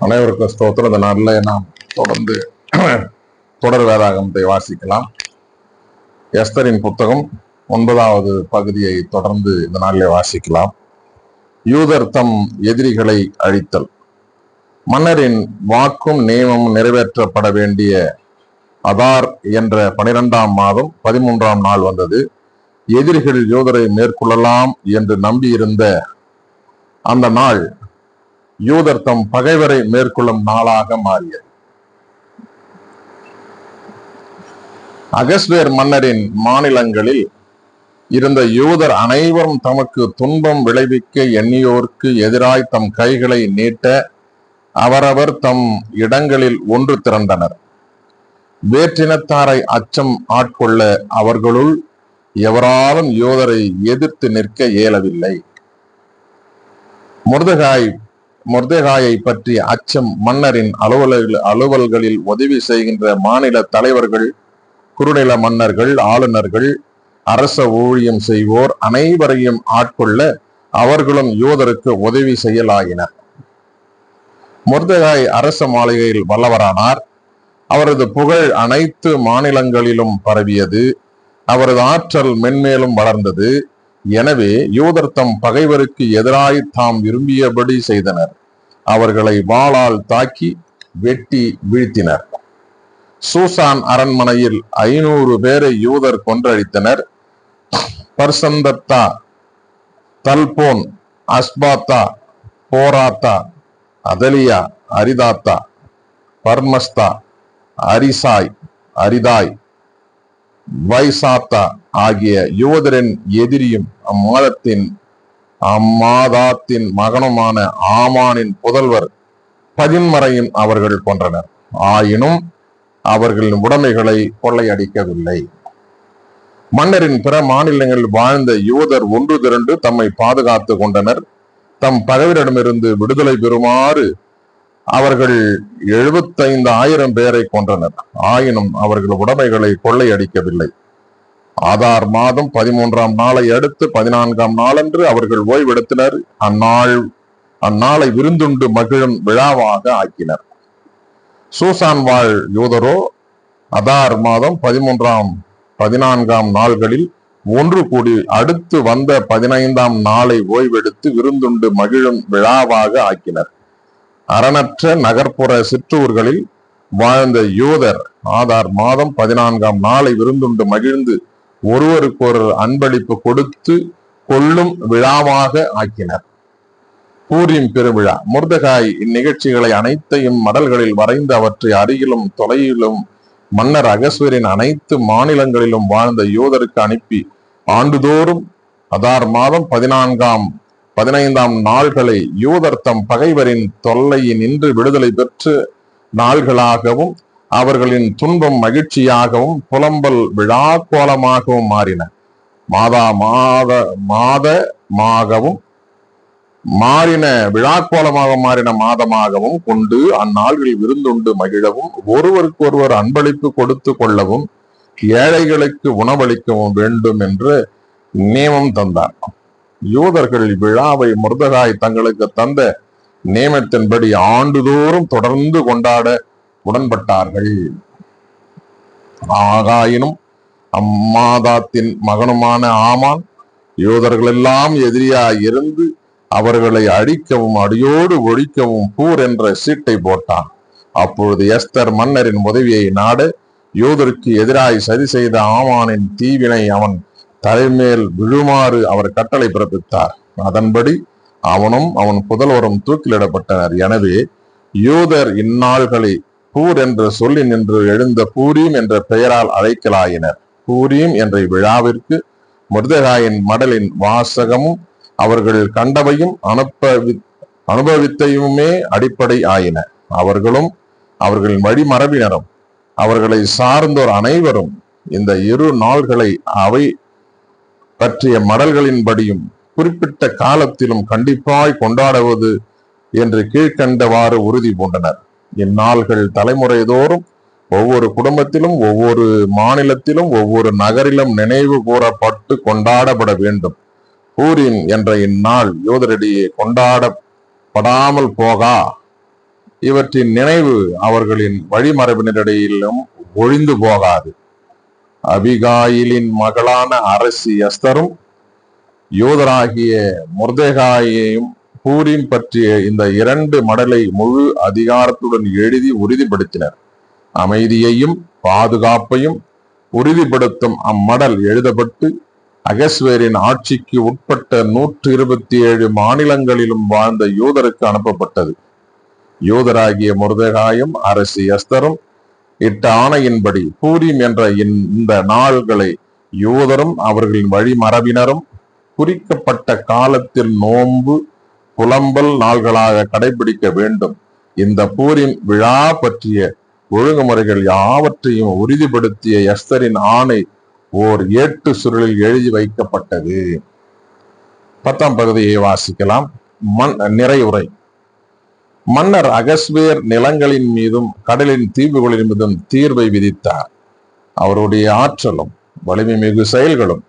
அனைவருக்கும் ஸ்தோத்திரம். இந்த நாளில் நாம் தொடர்ந்து தொடர் வேதாகமத்தை வாசிக்கலாம். எஸ்தரின் புத்தகம் 9வது பகுதியை தொடர்ந்து இந்த நாளிலே வாசிக்கலாம். யூதர் தம் எதிரிகளை அழித்தல். மன்னரின் வாக்கும் நியமமும் நிறைவேற்றப்பட வேண்டிய அதார் என்ற 12ஆம் மாதம் 13ஆம் நாள் வந்தது. எதிரிகள் யூதரை மேற்கொள்ளலாம் என்று நம்பியிருந்த அந்த நாள் யூதர் தம் பகைவரை மேற்கொள்ளும் நாளாக மாறியது. அகஸ்வேர் மன்னரின் மாநிலங்களில் இருந்த யூதர் அனைவரும் தமக்கு துன்பம் விளைவிக்க எண்ணியோருக்கு எதிராய் தம் கைகளை நீட்ட அவரவர் தம் இடங்களில் ஒன்று திரண்டனர். வேற்றினத்தாரை அச்சம் ஆட்கொள்ள அவர்களுள் எவராலும் யூதரை எதிர்த்து நிற்க இயலவில்லை. மொர்தெகாயை பற்றி அச்சம் மன்னரின் அலுவல்களில் உதவி செய்கின்ற மாநில தலைவர்கள், குறுநில மன்னர்கள், ஆளுநர்கள், அரச ஊழியம் செய்வோர் அனைவரையும் ஆட்கொள்ள அவர்களும் யூதருக்கு உதவி செய்யலாயினர். மொர்தெகாய் அரச மாளிகையில் வல்லவரானார். அவரது புகழ் அனைத்து மாநிலங்களிலும் பரவியது. அவரது ஆற்றல் மென்மேலும் வளர்ந்தது. எனவே யூதர் தம் பகைவருக்கு எதிராய் தாம் விரும்பியபடி செய்தனர். அவர்களை வாளால் தாக்கி வெட்டி வீழ்த்தினர். சூசான் அரண்மனையில் 500 பேரை யூதர் கொன்றழித்தனர். பர்சந்தத்தா, தல்போன், அஸ்பாத்தா, போராத்தா, அதலியா, அரிதாத்தா, பர்மஸ்தா, அரிசாய், அரிதாய், வைசாத்தா ஆகிய யூதரின் எதிரியும் அம்மாதாத்தின் மகனுமான ஆமானின் புதல்வர் பதின்மரையும் அவர்கள் கொன்றனர். ஆயினும் அவர்களின் உடைமைகளை கொள்ளையடிக்கவில்லை. மன்னரின் பிற மாநிலங்களில் வாழ்ந்த யூதர் ஒன்று திரண்டு தம்மை பாதுகாத்து கொண்டனர். தம் பகைவரிடமிருந்து விடுதலை பெறுமாறு அவர்கள் 75,000 பேரை கொன்றனர். ஆயினும் அவர்கள் உடைமைகளை கொள்ளையடிக்கவில்லை. ஆதார் மாதம் 13ஆம் நாளை அடுத்து 14ஆம் நாளன்று அவர்கள் ஓய்வெடுத்தனர். அந்நாளை விருந்துண்டு மகிழும் விழாவாக ஆக்கினர். சூசான் வாழ் யூதரோ அதார் மாதம் 13ஆம் 14ஆம் நாள்களில் ஒன்று கூடி அடுத்து வந்த 15ஆம் நாளை ஓய்வெடுத்து விருந்துண்டு மகிழும் விழாவாக ஆக்கினர். அரணற்ற நகர்ப்புற சிற்றூர்களில் வாழ்ந்த யூதர் ஆதார் மாதம் 14ஆம் நாளை விருந்துண்டு மகிழ்ந்து ஒருவருக்கொரு அன்பளிப்பு கொடுத்து கொள்ளும் விழாவாக ஆக்கினர். பூரீம் பெருவிழா. மொர்தெகாய் இந்நிகழ்ச்சிகளை அனைத்தையும் மடல்களில் வரைந்து அவற்றை அருகிலும் தொலையிலும் மன்னர் அகஸ்வேரின் அனைத்து மாநிலங்களிலும் வாழ்ந்த யூதருக்கு அனுப்பி ஆண்டுதோறும் அதார் மாதம் 15ஆம் நாள்களை யூதர் தம் பகைவரின் தொல்லையினின்று விடுதலை பெற்று நாள்களாகவும் அவர்களின் துன்பம் மகிழ்ச்சியாகவும் புலம்பல் விழா கோலமாகவும் மாறின. மாறின மாதமாகவும் கொண்டு அந்நாள்களில் விருந்துண்டு மகிழவும் ஒருவருக்கொருவர் அன்பளிப்பு கொடுத்து கொள்ளவும் ஏழைகளுக்கு உணவளிக்கவும் வேண்டும் என்று நியமம் தந்தார். யூதர்கள் விழாவை மொர்தெகாய் தங்களுக்கு தந்த நியமத்தின்படி ஆண்டுதோறும் தொடர்ந்து கொண்டாட உடன்பட்டார்கள். ஆகாயினும் அம்மாதாத்தின் மகனுமான ஆமான் யூதர்கள் எல்லாம் எதிரியாய் இருந்து அவர்களை அழிக்கவும் அடியோடு ஒழிக்கவும் பூர் என்ற சீட்டை போட்டான். அப்பொழுது எஸ்தர் மன்னரின் உதவியை நாட யூதருக்கு எதிராய் சதி செய்த ஆமானின் தீவினை அவன் தலைமேல் விழுமாறு அவர் கட்டளை பிறப்பித்தார். அதன்படி அவனும் அவன் புதல்வரும் தூக்கிலிடப்பட்டனர். எனவே யூதர் இந்நாள்களை பூர் என்ற சொல்லி நின்று எழுந்த பூரீம் என்ற பெயரால் அழைக்கலாயினர். பூரீம் என்ற விழாவிற்கு மொர்தெகாயின் மடலின் வாசகமும் அவர்கள் கண்டவையும் அனுபவித்தையுமே அடிப்படை ஆயின. அவர்களும் அவர்களின் வழிமரபினரும் அவர்களை சார்ந்தோர் அனைவரும் இந்த 2 நாள்களை அவை பற்றிய மடல்களின்படியும் குறிப்பிட்ட காலத்திலும் கண்டிப்பாய் கொண்டாடுவது என்று கீழ்கண்டவாறு உறுதி பூண்டனர். இந்நாள்கள் தலைமுறைதோறும் ஒவ்வொரு குடும்பத்திலும் ஒவ்வொரு மாநிலத்திலும் ஒவ்வொரு நகரிலும் நினைவு கூறப்பட்டு கொண்டாடப்பட வேண்டும். பூரீம் என்ற இந்நாள் யூதரிடையே கொண்டாடப்படாமல் இவற்றின் நினைவு அவர்களின் வழிமரபினரிடையிலும் ஒழிந்து போகாது. அபிகாயிலின் மகளான அரசி எஸ்தரும் யூதராகிய மொர்தெகாயையும் பூரீம் பற்றிய இந்த 2 மடலை முழு அதிகாரத்துடன் எழுதி உறுதிப்படுத்தினர். அமைதியையும் பாதுகாப்பையும் உறுதிப்படுத்தும் அம்மடல் எழுதப்பட்டு அகஸ்வேரின் ஆட்சிக்கு உட்பட்ட 127 மாநிலங்களிலும் வாழ்ந்த யூதருக்கு அனுப்பப்பட்டது. யூதராகிய மொர்தெகாயும் அரசி எஸ்தரும் இட்ட ஆணையின்படி பூரீம் என்ற இந்த நாள்களை யூதரும் அவர்களின் வழிமரபினரும் குறிக்கப்பட்ட காலத்தில் நோன்பு புலம்பல் நாள்களாக கடைபிடிக்க வேண்டும். இந்த பூரீம் விழா பற்றிய ஒழுங்குமுறைகள் யாவற்றையும் உறுதிப்படுத்திய எஸ்தரின் ஆணை ஓர் ஏட்டு சுருளில் எழுதி வைக்கப்பட்டது. 10ஆம் பகுதியை வாசிக்கலாம். நிறைவுரை. மன்னர் அகஸ்வேர் நிலங்களின் மீதும் கடலின் தீவுகளின் மீதும் தீர்வை விதித்தார். அவருடைய ஆற்றலும் வலிமை மிகு செயல்களும்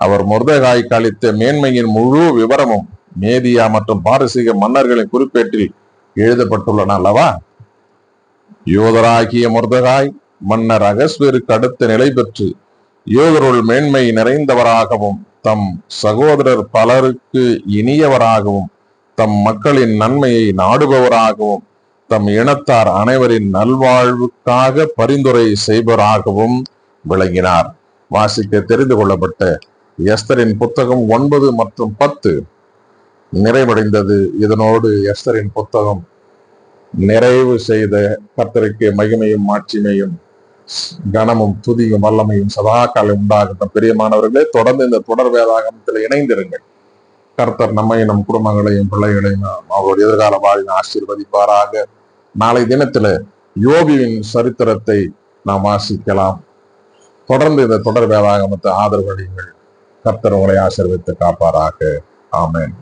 அவர் மொர்தெகாய்க்கு அளித்த மேன்மையின் முழு விவரமும் மேதியா மற்றும் பாரசீக மன்னர்களின் குறிப்பேட்டில் எழுதப்பட்டுள்ளன அல்லவா? யூதராகிய மொர்தெகாய் மன்னர் அகஸ்வேருக்கு அடுத்த நிலை பெற்று யூதருள் மேன்மை நிறைந்தவராகவும் தம் சகோதரர் பலருக்கு இனியவராகவும் தம் மக்களின் நன்மையை நாடுபவராகவும் தம் இனத்தார் அனைவரின் நல்வாழ்வுக்காக பரிந்துரை செய்பவராகவும் விளங்கினார். வாசிக்க தெரிந்து கொள்ளப்பட்ட எஸ்தரின் புத்தகம் 9 மற்றும் 10 நிறைவடைந்தது. இதனோடு எஸ்தரின் புத்தகம் நிறைவு செய்த கர்த்தருக்கு மகிமையும் மாட்சிமையும் கனமும் துதியும் வல்லமையும் சதாகாலம் உண்டாகட்டும். பிரியமானவர்களே, தொடர்ந்து இந்த தொடர் வேதாகமத்தில் இணைந்திருங்கள். கர்த்தர் நம்மையும் நம் குடும்பங்களையும் பிள்ளைகளையும் அவருடைய எதிர்கால வாழ்வை ஆசீர்வதிப்பாராக. நாளை தினத்துல யோபுவின் சரித்திரத்தை நாம் வாசிக்கலாம். தொடர்ந்து இந்த தொடர் வேதாகமத்தை ஆதரவளியுங்கள். கர்த்தர் உங்களை ஆசீர்வதித்து காப்பாராக. ஆமென்.